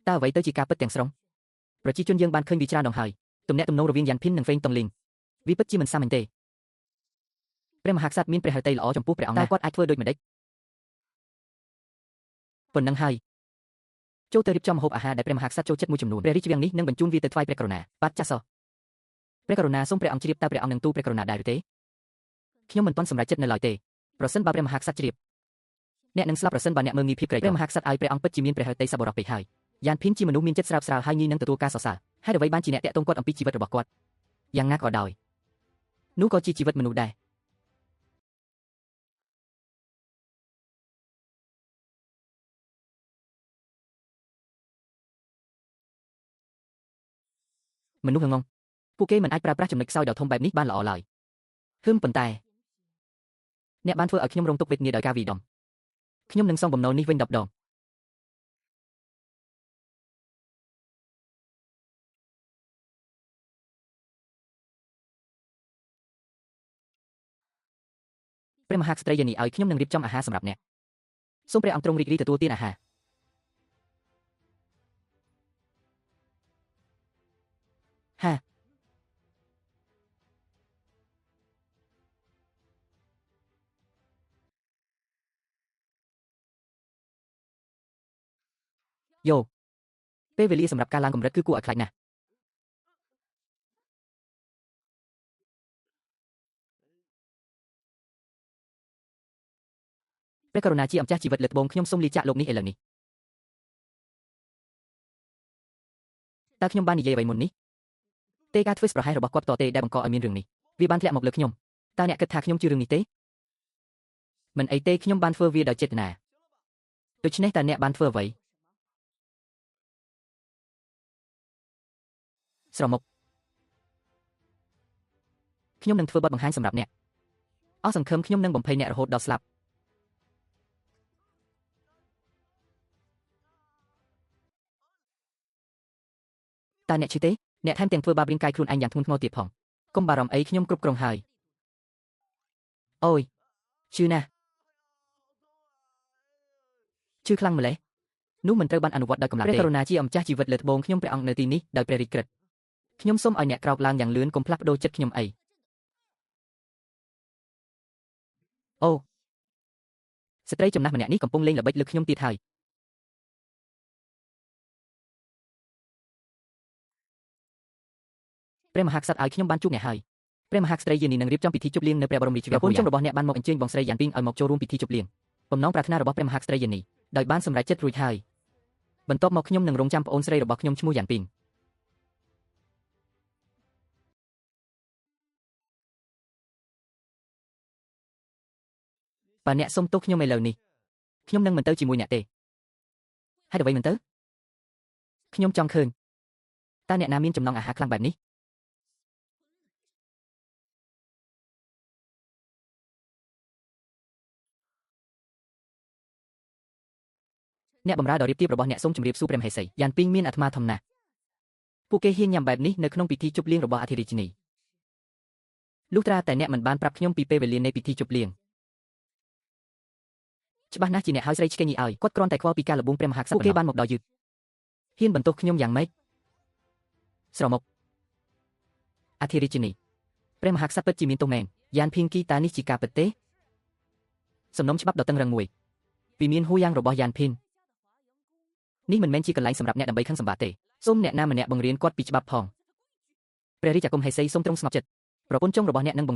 តើអ្វីទៅជាការពិតទាំងស្រុងប្រជាជនយើងបានឃើញវាច្រើនដងហើយទំនាក់ទំនងរវាងយ៉ានភីននិងហ្វេងតុងលីងវាពិតជាមិនសាមញ្ញទេព្រះមហាក្សត្រមានព្រះហឫទ័យល្អចំពោះព្រះអង្គណាស់តើគាត់អាចធ្វើដូចម្តេចប៉ុណ្ណឹងហើយចូលទៅរៀបចំម្ហូបអាហារដែលព្រះមហាក្សត្រចូលចិត្តមួយចំនួនព្រះរាជវាំងនេះនឹងបញ្ជូនវាទៅថ្វាយព្រះករុណាបាទចាស់សោះព្រះករុណាសូមព្រះអង្គជ្រាបតើព្រះអង្គនឹងទូលព្រះករុណាដែរឬទេខ្ញុំមិនទាន់សម្រេចចិត្តនៅឡើយទេប្រសិនបើព្រះមហាក្សត្រជ្រាបអ្នកនឹងស្លាប់ប្រសិនបើអ្នកមើលងាយភាពក្រីក្រព្រះមហាក្សត្រឲ្យព្រះអង្គពិតជាមានព្រះហឫទ័យសប្បុរសពេកហើយយ៉ានភីនជាមនុស្សមានចិត្តស្រើបស្រាលហើយងាយនឹងទទួលការសរសើរហើយអ្វីបានជាអ្នកតាក់ទងគាត់អំពីជីវិតរបស់គាត់យ៉ាងណាក៏ដោយនោះក៏ជាជីវិតមនុស្សដែរមនុស្សហឹងពួកគេមិនអាចប្រើប្រាស់ចំណុចខ្សោយដ៏ធំបែបនេះបានល្អឡើយប៉ុន្តែអ្នកបានធ្វើឲ្យខ្ញុំរងទុក្ខវេទនាដោយការវាយដំខ្ញុំនឹងសងបំណុលនេះវិញ10 ដងព្រះមហាក្សត្រីយានីឲ្យខ្ញុំនឹងរៀបចំអាហារសម្រាប់អ្នកសូមព្រះអង្គទ្រង់រីករាយទទួលទានអាហារហាយោពេលវេលាសម្រាប់ការឡើងកម្រិតគឺគួរឲ្យខ្លាចណាស់ព្រះករុណាជាម្ចាស់ជីវិតលើត្បូងខ្ញុំសូមលាចាកលោកនេះឥឡូវនេះតើខ្ញុំបាននិយាយអ្វីមុននេះទេការធ្វើប្រហែសរបស់គាត់តទេដែលបង្កឲ្យមានរឿងនេះវាបានធ្លាក់មកលើខ្ញុំតើអ្នកគិតថាខ្ញុំជឿរឿងនេះទេមិនអីទេខ្ញុំបានធ្វើវាដោយចេតនាដូច្នេះតើអ្នកបានធ្វើអ្វីស្រមុកខ្ញុំនឹងធ្វើបទបង្ហាញសម្រាប់អ្នកអស់សង្ឃឹមខ្ញុំនឹងបំភ័យអ្នករហូតដល់ស្លាប់តើអ្នកឈឺទេអ្នកថែមទាំងធ្វើបាបរាងកាយខ្លួនឯងយ៉ាងធ្ងន់ធ្ងរទៀតផងកុំបារម្ភអីខ្ញុំគ្រប់គ្រងហើយអូយឈឺណាស់ឈឺខ្លាំងម្ល៉េះនោះមិនត្រូវបានអនុវត្តដោយកម្លាំងទេព្រះករុណាជាម្ចាស់ជីវិតលើត្បូងខ្ញុំព្រះអង្គនៅទីនេះដោយព្រះរាជក្រឹត្យខ្ញុំសូមឲ្យអ្នកក្រោកឡើងយ៉ាងលឿនកុំផ្លាស់ប្ដូរចិត្តខ្ញុំអីអូស្ត្រីចំណាស់ម្នាក់នេះកំពុងលេងល្បិចលើខ្ញុំទៀតហើយព្រះមហាក្សត្រឲ្យខ្ញុំបានជួបអ្នកហើយព្រះមហាក្សត្រីយានីនឹងរៀបចំពិធីជប់លៀងនៅព្រះបរមរាជវាំងប្រពន្ធចុងរបស់អ្នកបានមកអញ្ជើញបងស្រីយ៉ានពីងឲ្យមកចូលរួមពិធីជប់លៀងបំណងប្រាថ្នារបស់ព្រះមហាក្សត្រីយានីដោយបានសម្រេចចិត្តរួចហើយបន្ទាប់មកខ្ញុំនឹងរងចាំប្អូនស្រីរបស់ខ្ញុំឈ្មោះយ៉ានពីងបើអ្នកសុំទោសខ្ញុំឥឡូវនេះខ្ញុំនឹងមិនទៅជាមួយអ្នកទេហើយអ្វីមិនទៅខ្ញុំចង់ឃើញតើអ្នកណាមានចំណង់អាហារខ្លាំងបែបនេះអ្នកបម្រើដ៏រៀបរៀបរបស់អ្នកសូមជម្រាបសួរព្រះមហេសីយ៉ានពីងមានអាត្មាធំណាស់ពួកគេហ៊ានញ៉ាំបែបនេះនៅក្នុងពិធីជប់លៀងរបស់អធិរាជិនីលុះត្រាតែអ្នកមិនបានប្រាប់ខ្ញុំពីពេលវេលានៃពិធីជប់លៀងច្បាស់ណាស់ជាអ្នកហើយស្រីឆ្កេងញីឲ្យគាត់គ្រាន់តែខ្វល់ពីការលបួងព្រះមហាក្សត្រពួកគេបានមកដល់យឺតហ៊ានបន្ទោសខ្ញុំយ៉ាងម៉េចស្រមុកអធិរាជិនីព្រះមហាក្សត្រពិតជាមានទោសមែនយ៉ានភីងគីតានេះជាការពិតទេសំណុំច្បាប់ដ៏តឹងរ៉ឹងមួយពីមានហួរយ៉ាងរបស់យ៉ានភីននេះមិនមែនជាកន្លែងសម្រាប់អ្នកដើម្បីខឹងសម្បាទេសូមអ្នកណាម្នាក់បង្រៀនគាត់ពីច្បាប់ផងព្រះរាជអាគមហេសីសូមទ្រង់ស្ងប់ចិត្តប្រពន្ធចុងរបស់អ្នកនឹងបង្